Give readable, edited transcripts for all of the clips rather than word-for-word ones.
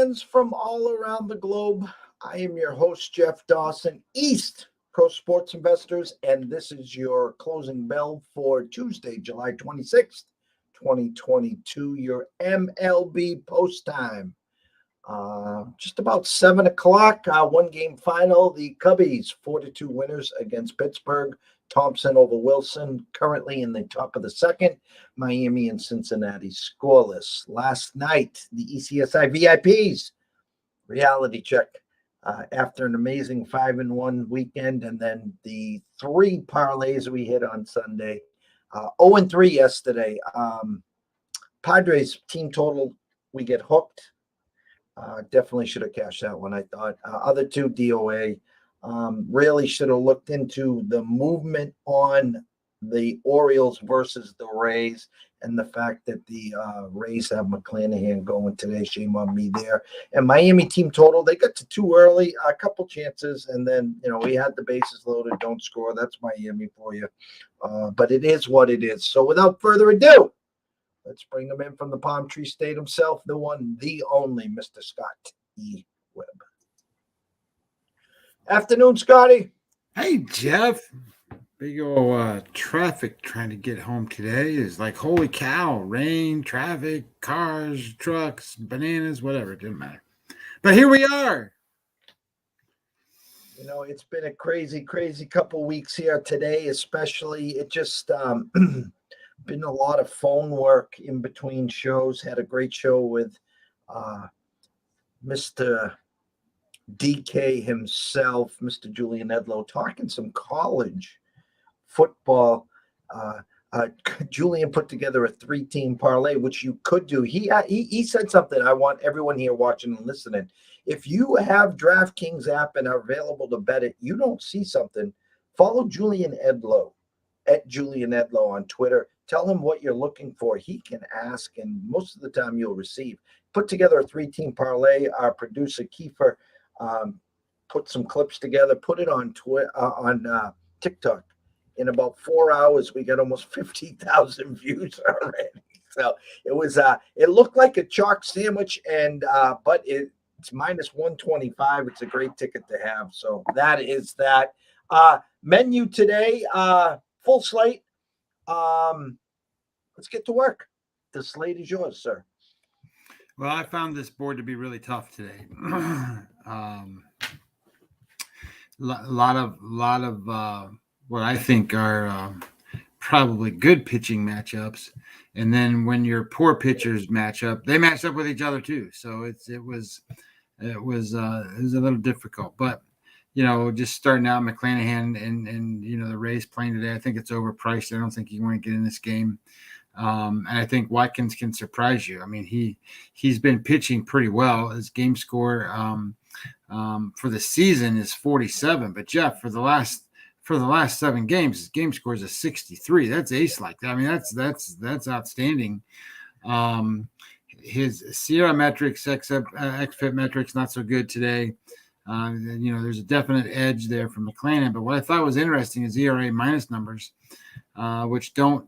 fans from all around the globe. I am your host, Jeff Dawson, East Coast Sports Investors, and this is your closing bell for Tuesday, July 26th, 2022, your MLB post time. Just about 7 o'clock, one-game final. The Cubbies, 4-2 winners against Pittsburgh. Thompson over Wilson, currently in the top of the second. Miami and Cincinnati scoreless. Last night, the ECSI VIPs reality check after an amazing 5-1 weekend, and then the 3 parlays we hit on Sunday. 0-3 yesterday. Padres team total, we get hooked. Definitely should have cashed that one, I thought. Other 2 DOA. Really should have looked into the movement on the Orioles versus the Rays, and the fact that the Rays have McClanahan going today. Shame on me there. And Miami team total, they got to 2 early, a couple chances, and then, we had the bases loaded, don't score. That's Miami for you. But it is what it is. So without further ado, let's bring him in from the Palm Tree State himself, the one, the only, Mr. Scott E. Webb. Afternoon, Scotty. Hey, Jeff. Big old traffic trying to get home today is like, holy cow, rain, traffic, cars, trucks, bananas, whatever. It didn't matter. But here we are. It's been a crazy, crazy couple weeks here today, especially. It just been a lot of phone work in between shows. Had a great show with Mr. DK himself, Mr. Julian Edlow, talking some college football. Julian put together a 3-team parlay, which you could do. He said something I want everyone here watching and listening. If you have DraftKings app and are available to bet it, you don't see something, follow Julian Edlow at Julian Edlow on Twitter. Tell him what you're looking for. He can ask, and most of the time you'll receive. Put together a 3-team parlay. Our producer Kiefer put some clips together, put it on TikTok. In about 4 hours, we got almost 50,000 views already. So it was it looked like a chalk sandwich, and but it's minus 125. It's a great ticket to have. So that is that. Menu today, full slate. Let's get to work. The slate is yours, sir. Well, I found this board to be really tough today. Lot of what I think are probably good pitching matchups, and then when your poor pitchers match up, they match up with each other too. So it was a little difficult, but just starting out, McClanahan and the Rays playing today, I think it's overpriced. I don't think you want to get in this game. And I think Watkins can surprise you. I mean, he's been pitching pretty well. His game score for the season is 47, but Jeff, for the last 7 games, his game score is a 63. That's ace-like. I mean, that's outstanding. His Sierra metrics, XFIP metrics, not so good today. There's a definite edge there from McClanahan. But what I thought was interesting is ERA minus numbers, which don't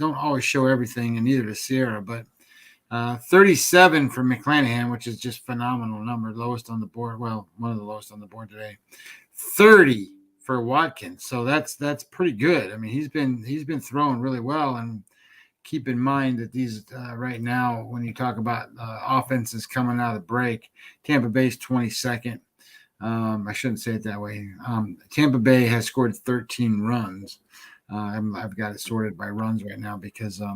always show everything, and neither does Sierra. But 37 for McClanahan, which is just phenomenal number, lowest on the board. Well, one of the lowest on the board today. 30 for Watkins, so that's pretty good. I mean, he's been throwing really well, and keep in mind that these right now, when you talk about offenses coming out of the break, Tampa Bay's 22nd. I shouldn't say it that way. Tampa Bay has scored 13 runs. I've got it sorted by runs right now because I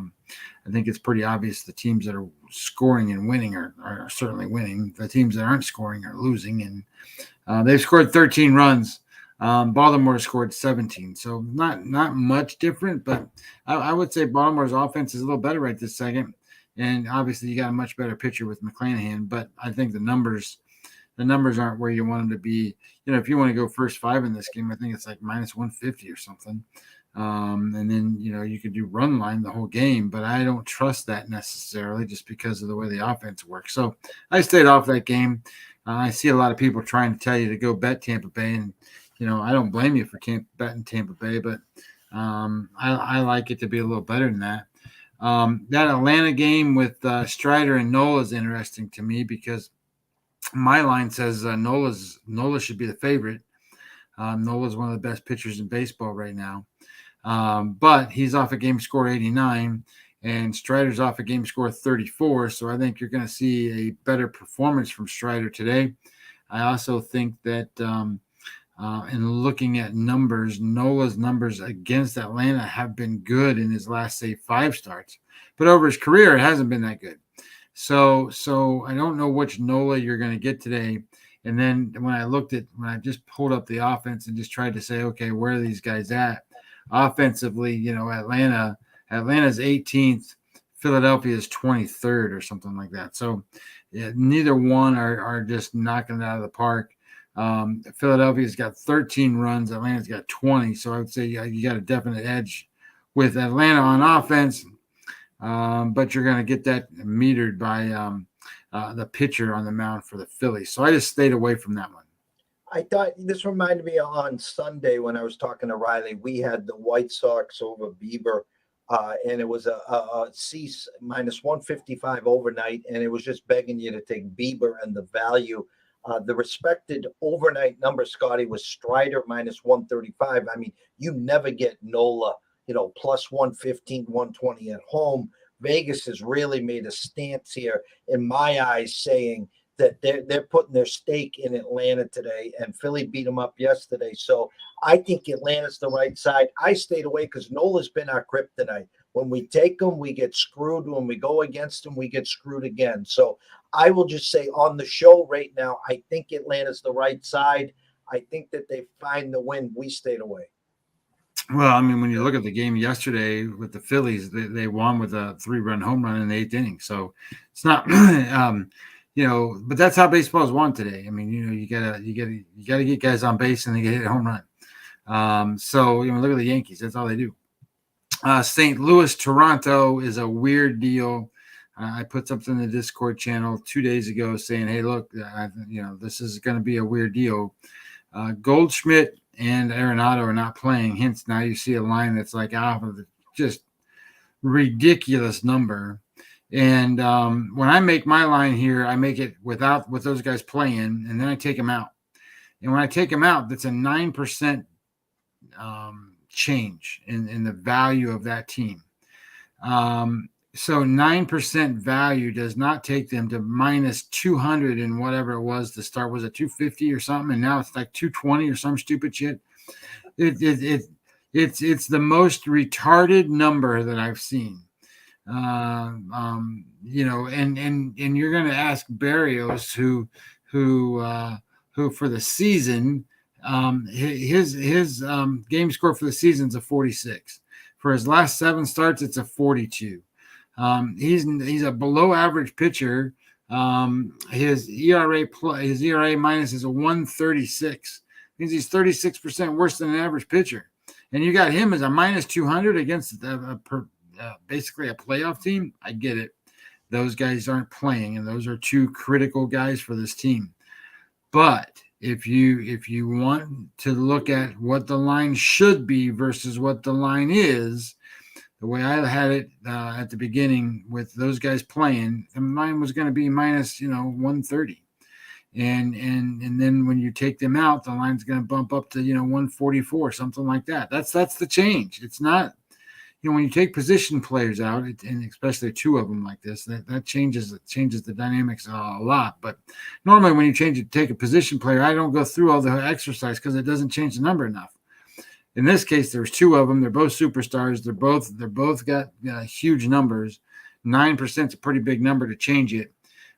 think it's pretty obvious the teams that are scoring and winning are certainly winning. The teams that aren't scoring are losing, and they've scored 13 runs. Baltimore scored 17, so not much different, but I would say Baltimore's offense is a little better right this second, and obviously you got a much better pitcher with McClanahan, but I think the numbers aren't where you want them to be. If you want to go first 5 in this game, I think it's like minus 150 or something. And then, you could do run line the whole game, but I don't trust that necessarily just because of the way the offense works. So I stayed off that game. I see a lot of people trying to tell you to go bet Tampa Bay, and I don't blame you for betting Tampa Bay, but I like it to be a little better than that. That Atlanta game with Strider and Nola is interesting to me because my line says Nola should be the favorite. Nola's one of the best pitchers in baseball right now. But he's off a game score 89, and Strider's off a game score 34. So I think you're going to see a better performance from Strider today. I also think that in looking at numbers, Nola's numbers against Atlanta have been good in his last, say, 5 starts. But over his career, it hasn't been that good. So I don't know which Nola you're going to get today. And then when I just pulled up the offense and just tried to say, okay, where are these guys at? Offensively, Atlanta's 18th, Philadelphia's 23rd or something like that. So neither one are just knocking it out of the park. Philadelphia's got 13 runs. Atlanta's got 20. So I would say you got a definite edge with Atlanta on offense. But you're going to get that metered by the pitcher on the mound for the Phillies. So I just stayed away from that one. I thought this reminded me on Sunday when I was talking to Riley. We had the White Sox over Bieber, and it was a cease minus 155 overnight, and it was just begging you to take Bieber and the value. The respected overnight number, Scotty, was Strider minus 135. I mean, you never get Nola, plus 115, 120 at home. Vegas has really made a stance here, in my eyes, saying that they're putting their stake in Atlanta today, and Philly beat them up yesterday. So I think Atlanta's the right side. I stayed away because Nola's been our kryptonite. When we take them, we get screwed. When we go against them, we get screwed again. So I will just say on the show right now, I think Atlanta's the right side. I think that they find the win. We stayed away. Well, I mean, when you look at the game yesterday with the Phillies, they won with a 3-run home run in the 8th inning. So it's not, but that's how baseball is won today. I mean, you gotta get guys on base and they get hit a home run. So look at the Yankees. That's all they do. St. Louis, Toronto is a weird deal. I put something in the Discord channel 2 days ago saying, hey, look, this is going to be a weird deal. Goldschmidt and Arenado are not playing. Hence, now you see a line that's like out of the just ridiculous number. And when I make my line here, I make it with those guys playing, and then I take them out. And when I take them out, that's a 9% change in the value of that team. So 9% value does not take them to minus 200 and whatever it was to start. Was it 250 or something? And now it's like 220 or some stupid shit. It's the most retarded number that I've seen. And you're going to ask Barrios who for the season, his game score for the season is a 46. For his last 7 starts, it's a 42. He's a below average pitcher. His ERA minus is a 136. Means he's 36% worse than an average pitcher. And you got him as a minus 200 against basically a playoff team. I get it. Those guys aren't playing, and those are 2 critical guys for this team. But if you want to look at what the line should be versus what the line is, the way I had it at the beginning with those guys playing, the line was going to be minus 130, and then when you take them out, the line's going to bump up to 144, something like that. That's the change. It's not when you take position players out, and especially 2 of them like this, that changes the dynamics a lot. But normally when you take a position player, I don't go through all the exercise because it doesn't change the number enough. In this case, there's 2 of them. They're both superstars. They're both got huge numbers. 9% is a pretty big number to change it.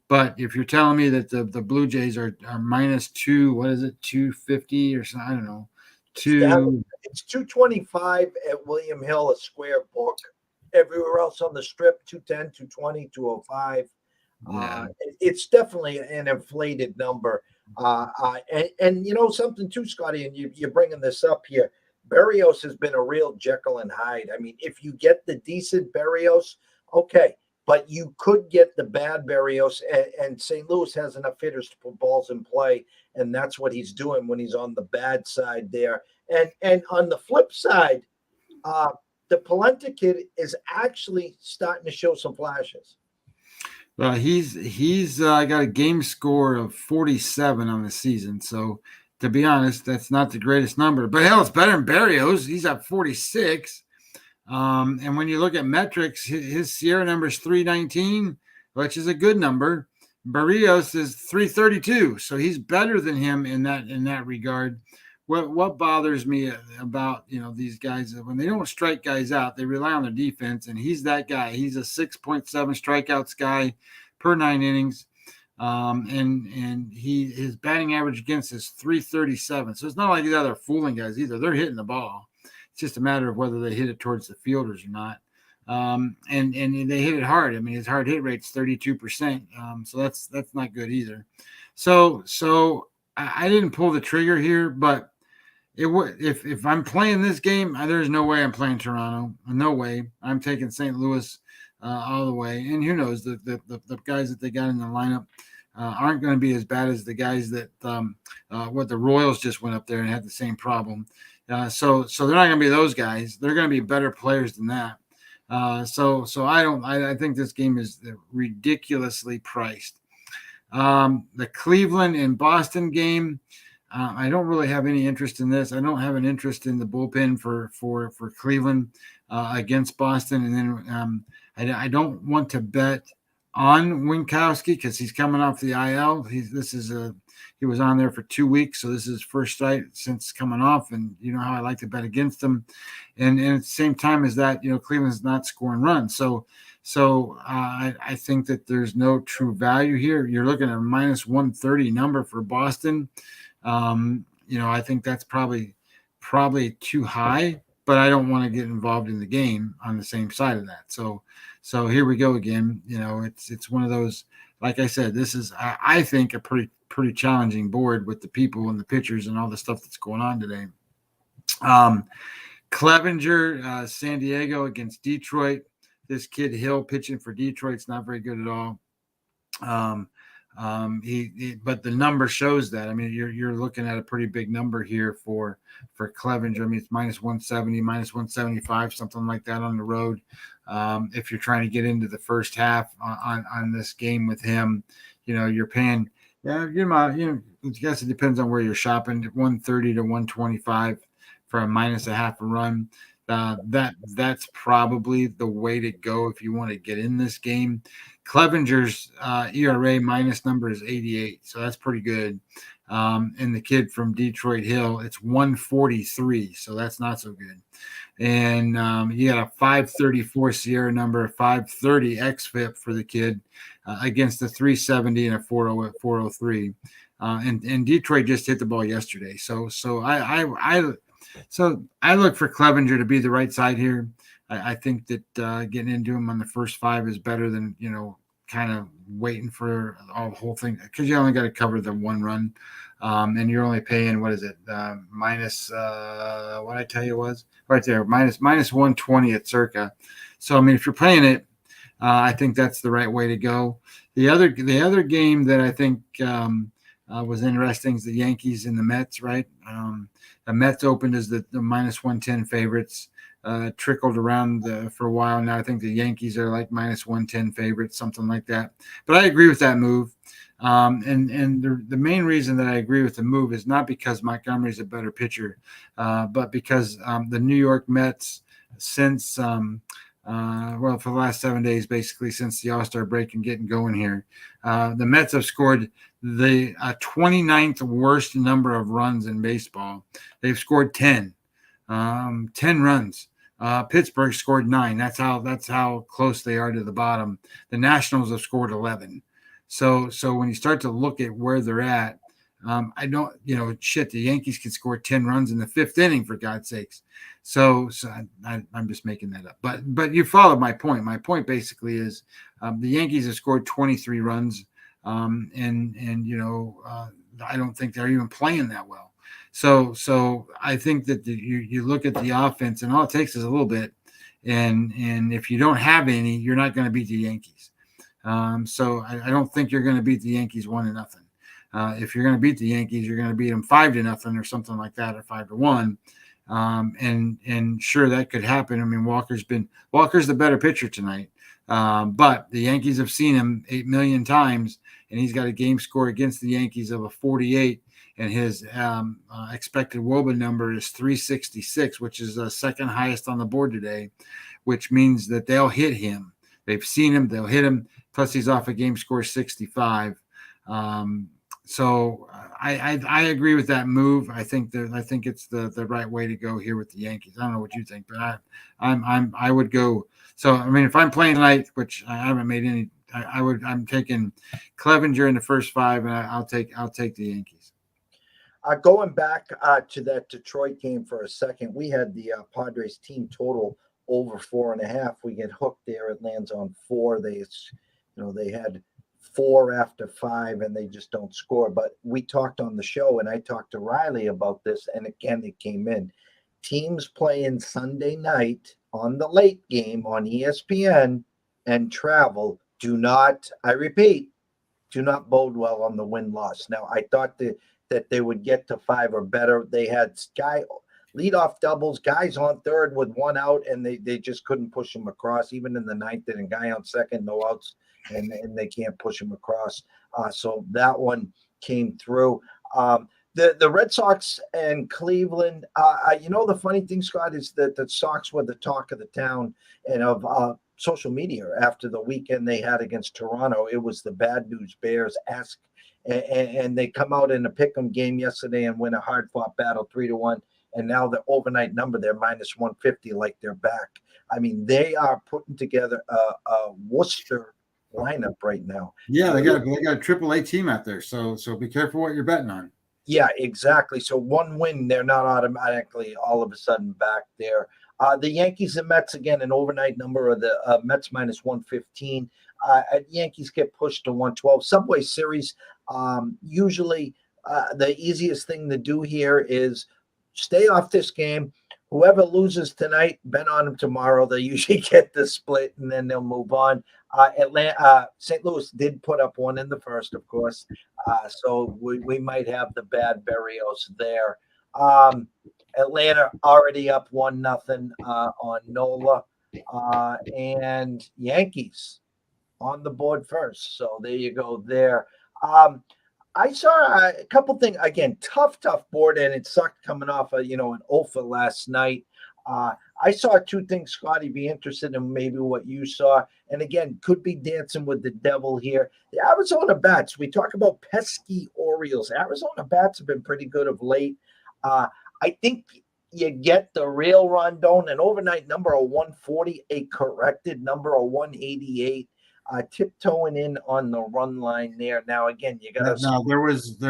But if you're telling me that the Blue Jays are minus 2, what is it, 250 or something? I don't know. It's 225 at William Hill, a square book. Everywhere else on the strip, 210, 220, 205. Yeah. It's definitely an inflated number. And something too, Scotty, and you're bringing this up here. Berrios has been a real Jekyll and Hyde. I mean, if you get the decent Berrios, okay, but you could get the bad Berrios, and St. Louis has enough hitters to put balls in play, and that's what he's doing when he's on the bad side there. And on the flip side, the Polenta kid is actually starting to show some flashes. He's got a game score of 47 on the season. So to be honest, that's not the greatest number. But hell, it's better than Barrios. He's at 46. And when you look at metrics, his Sierra number is 319, which is a good number. Barrios is 332, so he's better than him in that regard. What bothers me about these guys when they don't strike guys out, they rely on their defense, and he's that guy. He's a 6.7 strikeouts guy per 9 innings, and his batting average against is 337. So it's not like these other fooling guys either. They're hitting the ball. It's just a matter of whether they hit it towards the fielders or not. And they hit it hard. I mean, his hard hit rate's 32%. So that's not good either. So I didn't pull the trigger here, but it would if I'm playing this game, there's no way I'm playing Toronto. No way. I'm taking St. Louis all the way. And who knows, the guys that they got in the lineup aren't going to be as bad as the guys that the Royals just went up there and had the same problem. So they're not going to be those guys. They're going to be better players than that. So I think this game is ridiculously priced. The Cleveland and Boston game, I don't really have any interest in this. I don't have an interest in the bullpen for Cleveland against Boston. And then I don't want to bet on Winkowski because he's coming off the IL. He was on there for 2 weeks, so this is his first start since coming off, and you know how I like to bet against them. And at the same time as that, Cleveland's not scoring runs. So I think that there's no true value here. You're looking at a minus 130 number for Boston. I think that's probably too high, but I don't want to get involved in the game on the same side of that. So here we go again. It's one of those, like I said, this is, I think, a pretty challenging board with the people and the pitchers and all the stuff that's going on today. Clevenger, San Diego against Detroit. This kid Hill pitching for Detroit's not very good at all. But the number shows that. I mean, you're looking at a pretty big number here for Clevenger. I mean, it's minus 170, minus 175, something like that on the road. If you're trying to get into the first half on this game with him, you're paying. Yeah, I guess it depends on where you're shopping. 130 to 125 for a minus a half a run. That's probably the way to go if you want to get in this game. Clevenger's ERA minus number is 88, so that's pretty good. And the kid from Detroit Hill, it's 143, so that's not so good. And you got a 534 Sierra number, 530 xFIP for the kid against a 370 and a 403. And Detroit just hit the ball yesterday, so I look for Clevenger to be the right side here. I think that getting into him on the first 5 is better than, kind of waiting for all the whole thing, because you only got to cover the 1 run. And you're only paying, what is it? Minus, what I tell you was right there, minus 120 at circa. So, I mean, if you're playing it, I think that's the right way to go. The other game that I think was interesting is the Yankees and the Mets, right? The Mets opened as the minus 110 favorites, trickled around for a while. Now I think the Yankees are like minus 110 favorites, something like that. But I agree with that move. And the main reason that I agree with the move is not because Montgomery's a better pitcher, but because the New York Mets, since for the last 7 days, basically since the All-Star break and getting going here, the Mets have scored the 29th worst number of runs in baseball. They've scored 10 runs. Pittsburgh scored 9. That's how close they are to the bottom. The Nationals have scored 11. So when you start to look at where they're at, I don't, the Yankees could score 10 runs in the 5th inning, for God's sakes. So I'm just making that up. But you followed my point. My point basically is the Yankees have scored 23 runs, and I don't think they're even playing that well. So I think that you look at the offense, and all it takes is a little bit, and if you don't have any, you're not going to beat the Yankees. So I don't think you're going to beat the Yankees 1-0. If you're going to beat the Yankees, you're going to beat them 5-0 or something like that, or 5-1. And sure, that could happen. I mean, Walker's the better pitcher tonight. But the Yankees have seen him 8 million times, and he's got a game score against the Yankees of a 48, and his expected WOBA number is 366, which is the second highest on the board today, which means that they'll hit him. They've seen him, they'll hit him. Plus, he's off a game score 65. So I agree with that move. I think it's the right way to go here with the Yankees. I don't know what you think, but I would go. So I mean, if I'm playing tonight, which I haven't made any, I'm taking Clevenger in the first 5, and I'll take the Yankees. Going back to that Detroit game for a second, we had the Padres team total over 4.5. We get hooked there. It lands on 4. They had 4 after 5, and they just don't score. But we talked on the show, and I talked to Riley about this, and again, it came in. Teams playing Sunday night on the late game on ESPN and travel do not, I repeat, do not bode well on the win-loss. Now, I thought that they would get to 5 or better. They had leadoff doubles, guys on third with 1 out, and they just couldn't push them across. Even in the 9th inning, guy on second, no outs, and they can't push him across. So that one came through. The Red Sox and Cleveland, the funny thing, Scott, is that the Sox were the talk of the town and of social media after the weekend they had against Toronto. It was the bad news Bears and they come out in a pick'em game yesterday and win a hard-fought battle 3-1. And now the overnight number, they're minus 150, like they're back. I mean, they are putting together a Worcester lineup right now. Yeah, they got a AAA team out there, so be careful what you're betting on. Yeah, exactly. So 1 win, they're not automatically all of a sudden back there. The Yankees and Mets, again, an overnight number of the Mets minus 115. Yankees get pushed to 112. Subway Series, usually the easiest thing to do here is stay off this game. Whoever loses tonight, bet on them tomorrow. They usually get the split, and then they'll move on. St. Louis did put up 1 in the first, of course. So we might have the bad Berrios there. Atlanta already up 1-0 on Nola. And Yankees on the board first. So there you go there. I saw a couple things, again, tough board, and it sucked coming off an OFA last night. I saw 2 things, Scotty, be interested in maybe what you saw. And again, could be dancing with the devil here. The Arizona bats, we talk about pesky Orioles. Arizona bats have been pretty good of late. I think you get the real Rondon, an overnight number of 140, a corrected number of 188. Tiptoeing in on the run line there. Now, again, you got to. Now there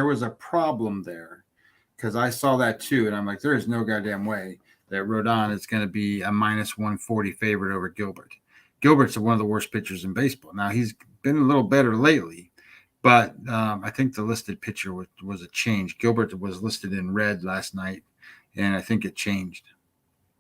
was a problem there because I saw that too, and I'm like, there is no goddamn way that Rodon is going to be a minus 140 favorite over Gilbert. Gilbert's one of the worst pitchers in baseball. Now he's been a little better lately, but I think the listed pitcher was a change. Gilbert was listed in red last night, and I think it changed.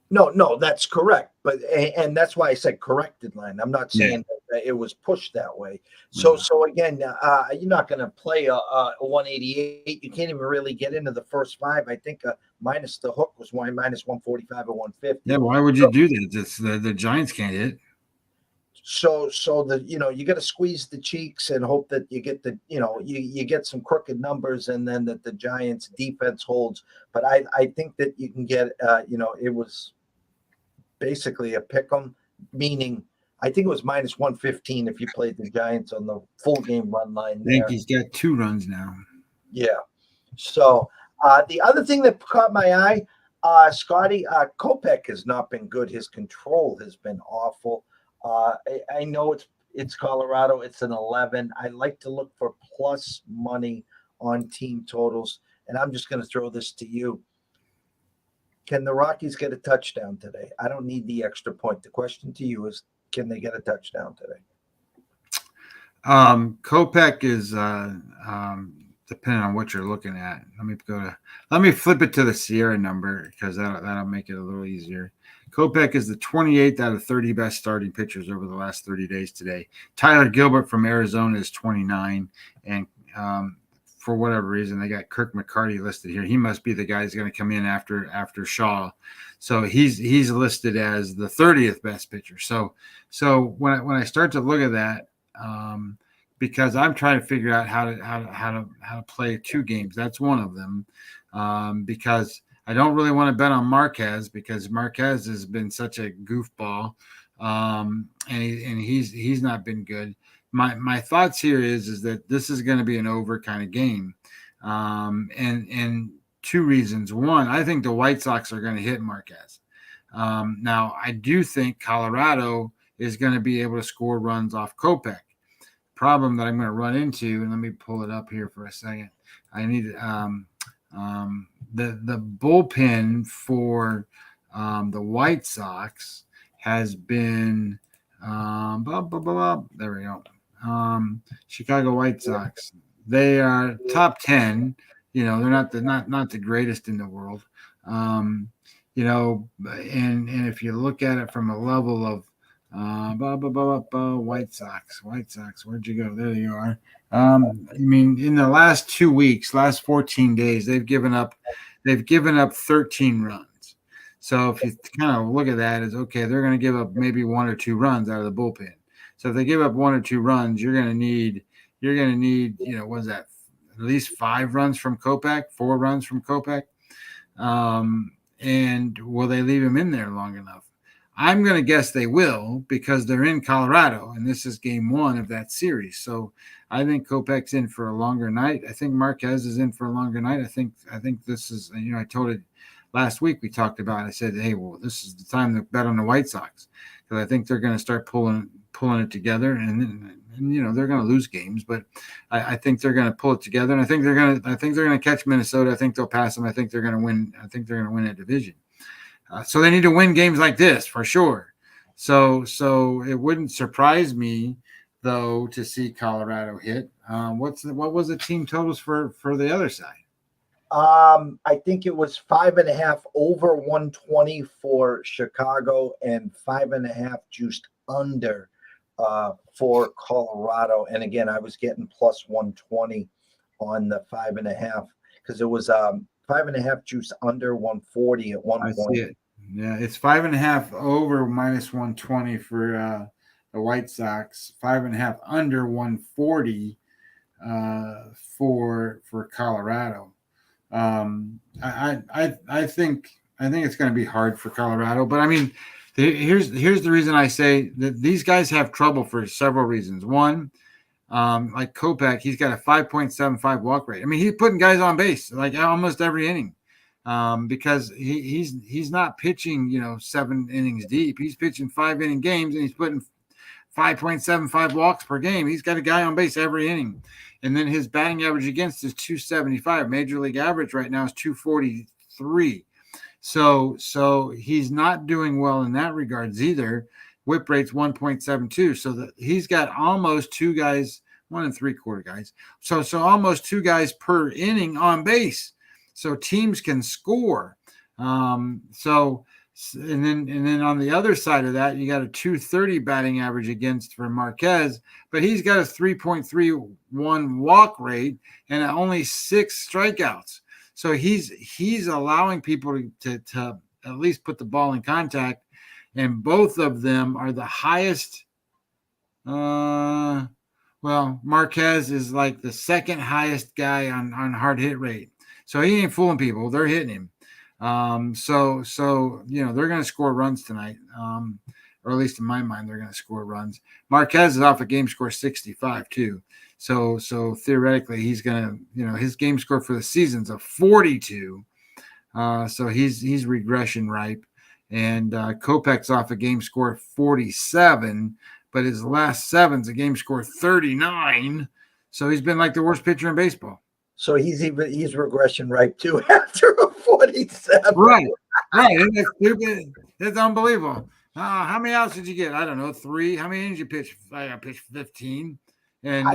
No, that's correct. But and that's why I said corrected line. I'm not saying that it was pushed that way. So again, you're not going to play a 188. You can't even really get into the first 5. I think minus the hook was minus 145 or 150. Yeah, why would you do that? It's the Giants can't hit. So you got to squeeze the cheeks and hope that you get you get some crooked numbers, and then that the Giants defense holds. But I think that you can get it was basically a pick 'em, meaning I think it was minus 115 if you played the Giants on the full game run line there. Yankees got 2 runs now. Yeah. So the other thing that caught my eye, Scotty, Kopech has not been good. His control has been awful. I know it's Colorado. It's an 11. I like to look for plus money on team totals, and I'm just going to throw this to you. Can the Rockies get a touchdown today? I don't need the extra point. The question to you is, can they get a touchdown today? Kopech is depending on what you're looking at. Let me flip it to the Sierra number because that'll make it a little easier. Kopech is the 28th out of 30 best starting pitchers over the last 30 days today. Tyler Gilbert from Arizona is 29, and for whatever reason, they got Kirk McCarty listed here. He must be the guy who's going to come in after Shaw. So he's listed as the 30th best pitcher. So when I start to look at that, because I'm trying to figure out how to play 2 games. That's one of them, because I don't really want to bet on Marquez because Marquez has been such a goofball, and he's not been good. My thoughts here is that this is going to be an over kind of game, and 2 reasons. One, I think the White Sox are going to hit Marquez. Now, I do think Colorado is going to be able to score runs off Kopech. Problem that I'm going to run into, and let me pull it up here for a second. I need the bullpen for the White Sox has been there we go. Chicago White Sox. They are top 10. You know, they're not the greatest in the world. You know, and if you look at it from a level of White Sox, where'd you go? There you are. I mean, in the last 2 weeks, last 14 days, they've given up 13 runs. So if you kind of look at that as okay, they're going to give up maybe 1 or 2 runs out of the bullpen. So if they give up 1 or 2 runs, you're going to need, you know, what is that? At least 5 runs from Kopech, 4 runs from Kopech. And will they leave him in there long enough? I'm going to guess they will because they're in Colorado, and this is game 1 of that series. So I think Kopech's in for a longer night. I think Marquez is in for a longer night. I think this is, you know, I told it last week we talked about it. I said, hey, well, this is the time to bet on the White Sox because I think they're going to start pulling it together, and you know they're going to lose games, but I think they're going to pull it together, and I think they're going to catch Minnesota. I think they'll pass them. I think they're going to win. I think they're going to win a division. So they need to win games like this for sure. So it wouldn't surprise me though to see Colorado hit. What was the team totals for the other side? I think it was 5.5 over 120 for Chicago and 5.5 juiced under for Colorado. And again, I was getting plus 120 on the 5.5 because it was 5.5 juice under 140 at one point. I see it. Yeah, it's 5.5 over minus 120 for the White Sox, 5.5 under 140 for Colorado. I think it's going to be hard for Colorado, but I mean, here's the reason I say that these guys have trouble for several reasons. One, like Kopech, he's got a 5.75 walk rate. I mean, he's putting guys on base like almost every inning. Because he's not pitching, you know, 7 innings deep. He's pitching 5-inning games, and he's putting 5.75 walks per game. He's got a guy on base every inning, and then his batting average against is 275. Major league average right now is 243. So he's not doing well in that regards either. Whip rate's 1.72. So that he's got almost 2 guys, 1 3/4 guys. So almost 2 guys per inning on base. So teams can score. And then on the other side of that, you got a 230 batting average against for Marquez, but he's got a 3.31 walk rate and only 6 strikeouts. So he's allowing people to at least put the ball in contact, and both of them are the highest. Well, Marquez is like the second highest guy on hard hit rate. So he ain't fooling people. They're hitting him. So you know, they're going to score runs tonight. Or at least in my mind, they're going to score runs. Marquez is off a game score 65 too. So theoretically, he's going to, you know, his game score for the season's a 42. So he's regression ripe. And Kopech's off a game score 47, but his last 7's a game score 39. So he's been like the worst pitcher in baseball. So he's regression ripe too after a 47. Right. Isn't that stupid? That's unbelievable. How many outs did you get? I don't know, 3. How many innings you pitch? I pitched 15. And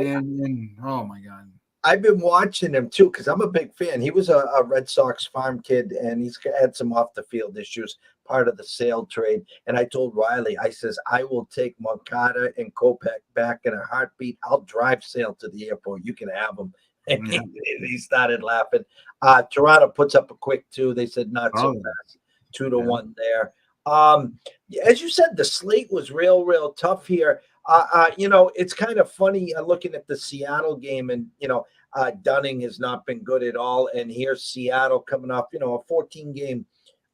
oh my God. I've been watching him too because I'm a big fan. He was a Red Sox farm kid, and he's had some off the field issues, part of the sale trade. And I told Riley, I says, I will take Moncada and Kopech back in a heartbeat. I'll drive Sale to the airport. You can have them. And Yeah. he started laughing. Toronto puts up a quick 2. They said not so Oh, fast. 2-1 there. As you said, the slate was real tough here. It's kind of funny looking at the Seattle game, and Dunning has not been good at all. And here's Seattle coming off, a 14 game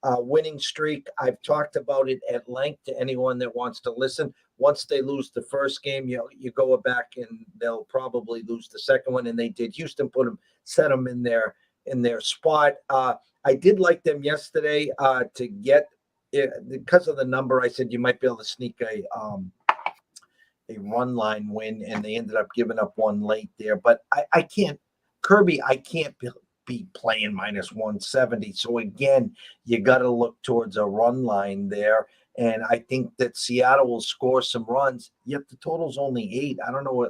winning streak. I've talked about it at length to anyone that wants to listen. Once they lose the first game, you go back and they'll probably lose the second one. And they did. Houston set them in their spot. I did like them yesterday to get because of the number. I said you might be able to sneak a run line win, and they ended up giving up one late there. But I can't, Kirby, I can't be playing minus 170. So again, you got to look towards a run line there. And I think that Seattle will score some runs, yet the total's only 8. I don't know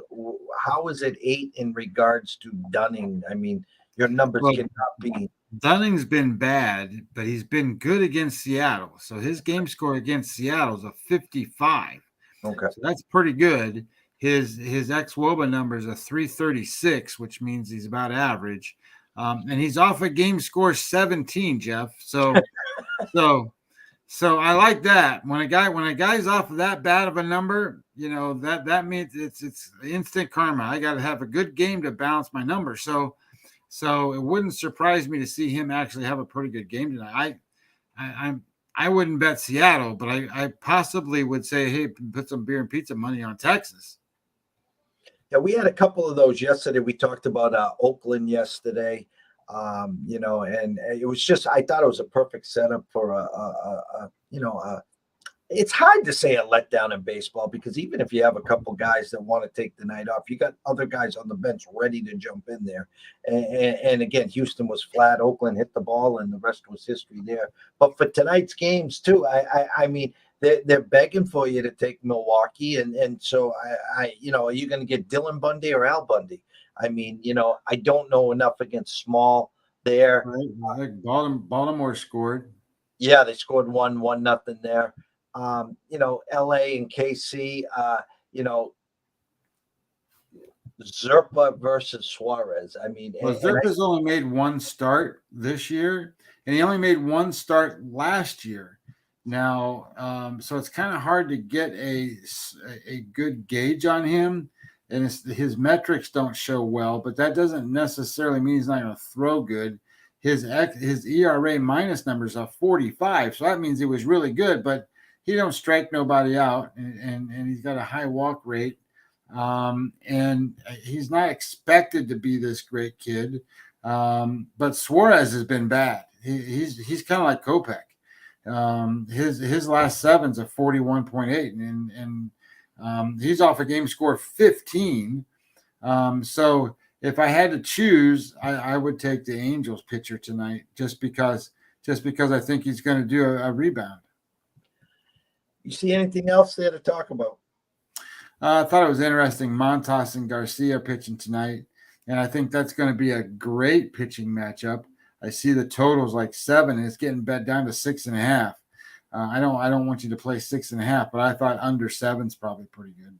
how is it 8 in regards to Dunning? I mean, your numbers cannot be. Dunning's been bad, but he's been good against Seattle. So his game score against Seattle is a 55. Okay. So that's pretty good. His ex-WOBA number is a 336, which means he's about average. And he's off a game score 17, Jeff. So I like that. When a guy's off of that bad of a number, that means it's instant karma. I got to have a good game to balance my number. So it wouldn't surprise me to see him actually have a pretty good game tonight. I wouldn't bet Seattle, but I possibly would say, hey, put some beer and pizza money on Texas. Yeah, we had a couple of those yesterday. We talked about Oakland yesterday, and it was just, I thought it was a perfect setup for it's hard to say a letdown in baseball because even if you have a couple guys that want to take the night off, you got other guys on the bench ready to jump in there. And again, Houston was flat. Oakland hit the ball, and the rest was history there. But for tonight's games too, I mean, they're begging for you to take Milwaukee, and so are you going to get Dylan Bundy or Al Bundy? I mean, I don't know enough against Small there. Right. Baltimore scored. Yeah, they scored 1-0 there. LA and KC, Zerpa versus Suarez. I mean, Zerpa's only made one start this year, and he only made one start last year. Now, so it's kind of hard to get a good gauge on him, and his metrics don't show well. But that doesn't necessarily mean he's not going to throw good. His ERA minus numbers are 45, so that means he was really good, but he don't strike nobody out, and he's got a high walk rate, and he's not expected to be this great kid. But Suarez has been bad. He's kind of like Kopech. His last 7's a 41.8, and he's off a game score 15. So if I had to choose, I would take the Angels pitcher tonight, just because I think he's going to do a rebound. You see anything else there to talk about? I thought it was interesting. Montas and Garcia pitching tonight, and I think that's going to be a great pitching matchup. I see the totals like 7, and it's getting bet down to 6.5. I don't want you to play 6.5, but I thought under 7's probably pretty good.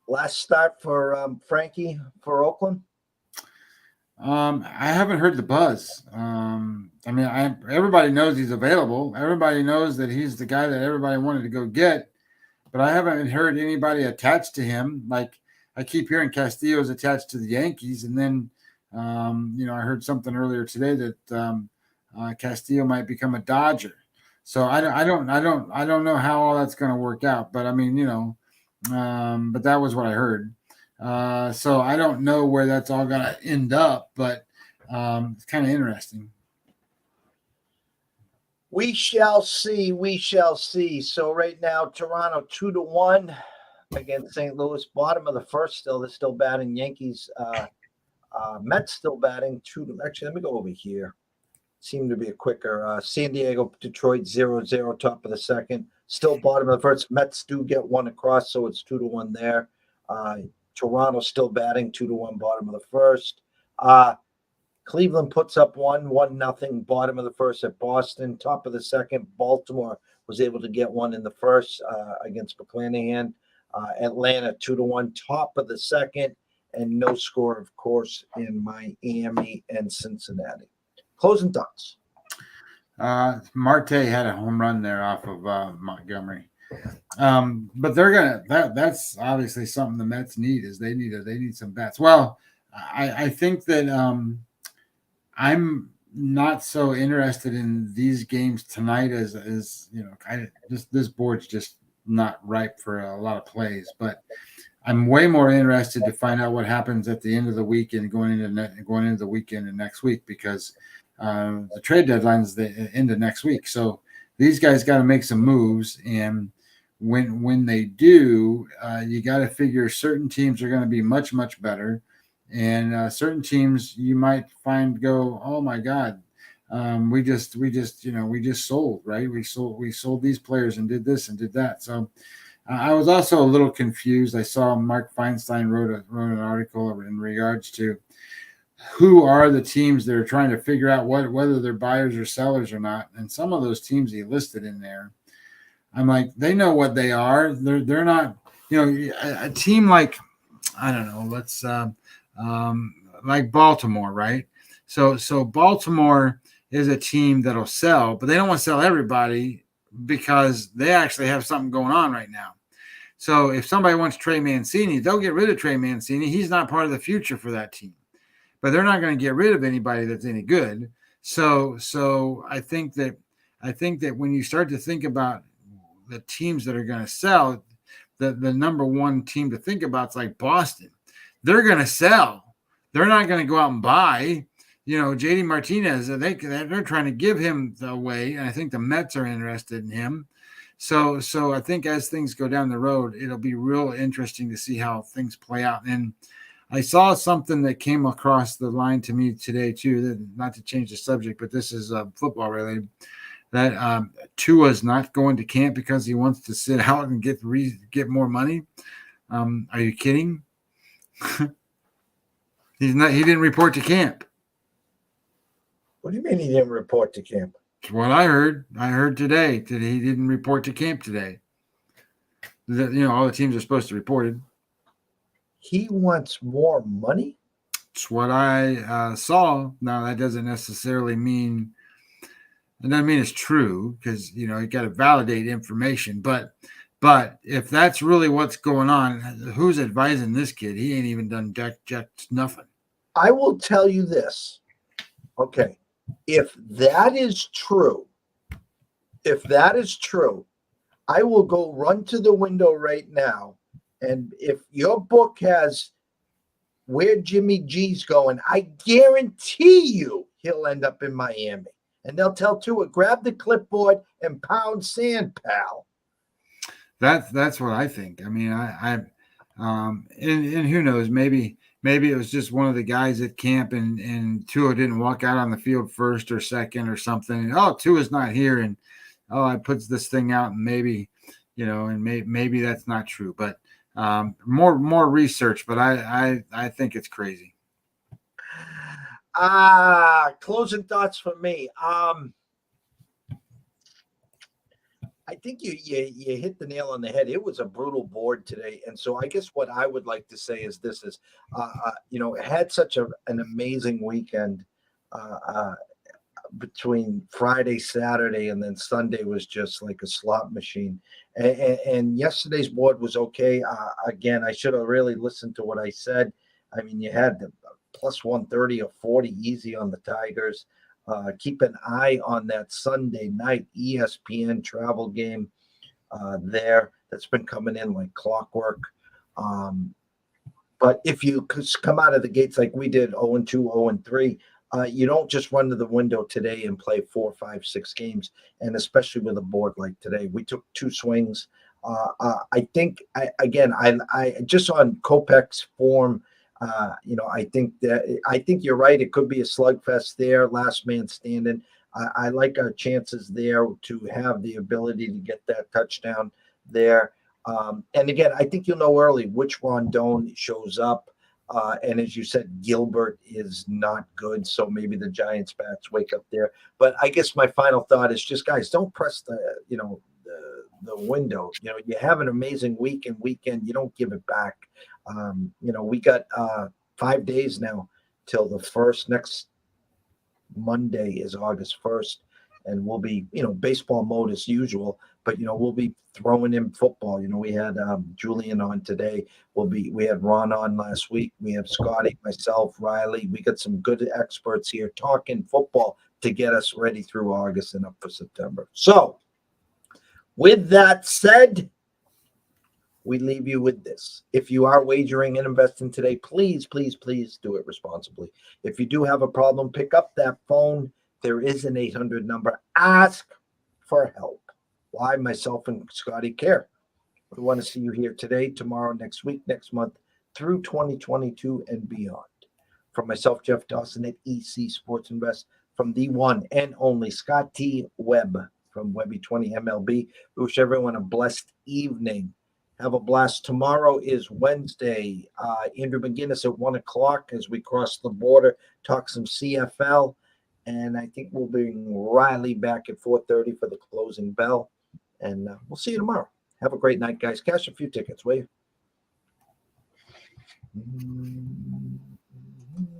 Last start for Frankie for Oakland. I haven't heard the buzz. Everybody knows he's available. Everybody knows that he's the guy that everybody wanted to go get, but I haven't heard anybody attached to him. Like I keep hearing Castillo's attached to the Yankees, and then I heard something earlier today that Castillo might become a Dodger. So I don't know how all that's going to work out. But I mean, but that was what I heard. So I don't know where that's all going to end up, but it's kind of interesting. We shall see. We shall see. So right now, Toronto 2-1 against St. Louis. Bottom of the first still. They're still batting. Yankees, Mets still batting. Actually, let me go over here. Seemed to be a quicker. San Diego, Detroit 0-0, top of the second. Still bottom of the first. Mets do get one across, so it's 2-1 there. Toronto still batting 2-1, bottom of the first. Cleveland puts up 1-0, bottom of the first at Boston. Top of the second, Baltimore was able to get one in the first against McClanahan. Atlanta 2-1, top of the second and no score, of course, in Miami and Cincinnati. Closing thoughts. Marte had a home run there off of Montgomery. But they're that's obviously something the Mets need is they need some bats. Well, I think that I'm not so interested in these games tonight as this board's just not ripe for a lot of plays, but I'm way more interested to find out what happens at the end of the weekend going into the weekend and next week, because the trade deadline is the end of next week. So these guys got to make some moves, and when they do, you got to figure certain teams are going to be much, much better, and certain teams you might find go, oh my God, we just sold, right? We sold these players and did this and did that. So I was also a little confused. I saw Mark Feinstein wrote an article in regards to who are the teams that are trying to figure out whether they're buyers or sellers or not. And some of those teams he listed in there, I'm like, they know what they are. They're not, a team like, I don't know, let's like Baltimore, right? So Baltimore is a team that'll sell, but they don't want to sell everybody because they actually have something going on right now. So if somebody wants Trey Mancini, they'll get rid of Trey Mancini. He's not part of the future for that team, but they're not going to get rid of anybody that's any good. So I think that when you start to think about the teams that are going to sell, the number one team to think about is like Boston. They're going to sell. They're not going to go out and buy. JD Martinez, they're trying to give him away, and I think the Mets are interested in him. So I think as things go down the road, it'll be real interesting to see how things play out. And I saw something that came across the line to me today too, not to change the subject, but this is football related, that Tua's not going to camp because he wants to sit out and get more money. Are you kidding? He didn't report to camp. What do you mean he didn't report to camp? That's what I heard. I heard today that he didn't report to camp today. All the teams are supposed to report it. He wants more money? That's what I saw. Now, that doesn't necessarily mean it's true, because, you got to validate information. But if that's really what's going on, who's advising this kid? He ain't even done jack nothing. I will tell you this. Okay. If that is true, I will go run to the window right now. And if your book has where Jimmy G's going, I guarantee you he'll end up in Miami. And they'll tell Tua, grab the clipboard and pound sand, pal. That's what I think. I mean, and who knows, maybe it was just one of the guys at camp and Tua didn't walk out on the field first or second or something. And, Tua's not here. And, I puts this thing out, and maybe, and maybe that's not true, but more research, but I think it's crazy. Closing thoughts for me. I think you hit the nail on the head. It was a brutal board today. And so I guess what I would like to say is this is, it had such an amazing weekend between Friday, Saturday, and then Sunday was just like a slot machine. And yesterday's board was okay. Again, I should have really listened to what I said. I mean, you had the plus 130 or 40 easy on the Tigers. Keep an eye on that Sunday night ESPN travel game there. That's been coming in like clockwork. But if you come out of the gates like we did, 0-2, 0-3, you don't just run to the window today and play 4, 5, 6 games. And especially with a board like today, we took 2 swings. I think, I just on Kopech's form, I think you're right. It could be a slugfest there, last man standing. I like our chances there to have the ability to get that touchdown there. And again, I think you'll know early which Rondon shows up. And as you said, Gilbert is not good. So maybe the Giants bats wake up there. But I guess my final thought is just, guys, don't press the window. You have an amazing week and weekend. You don't give it back. We got 5 days now till the first. Next Monday is August 1st, and we'll be, baseball mode as usual, but, we'll be throwing in football. We had Julian on today. We had Ron on last week. We have Scotty, myself, Riley. We got some good experts here talking football to get us ready through August and up for September. So with that said, we leave you with this. If you are wagering and investing today, please, please, please do it responsibly. If you do have a problem, pick up that phone. There is an 800 number. Ask for help. Why? Myself and Scotty care. We want to see you here today, tomorrow, next week, next month, through 2022 and beyond. From myself, Jeff Dawson at EC Sports Invest, from the one and only Scott T. Webb from Webby20 MLB. We wish everyone a blessed evening. Have a blast. Tomorrow is Wednesday. Andrew McGinnis at 1 o'clock as we cross the border, talk some CFL. And I think we'll bring Riley back at 4:30 for the closing bell. And we'll see you tomorrow. Have a great night, guys. Cash a few tickets, will you?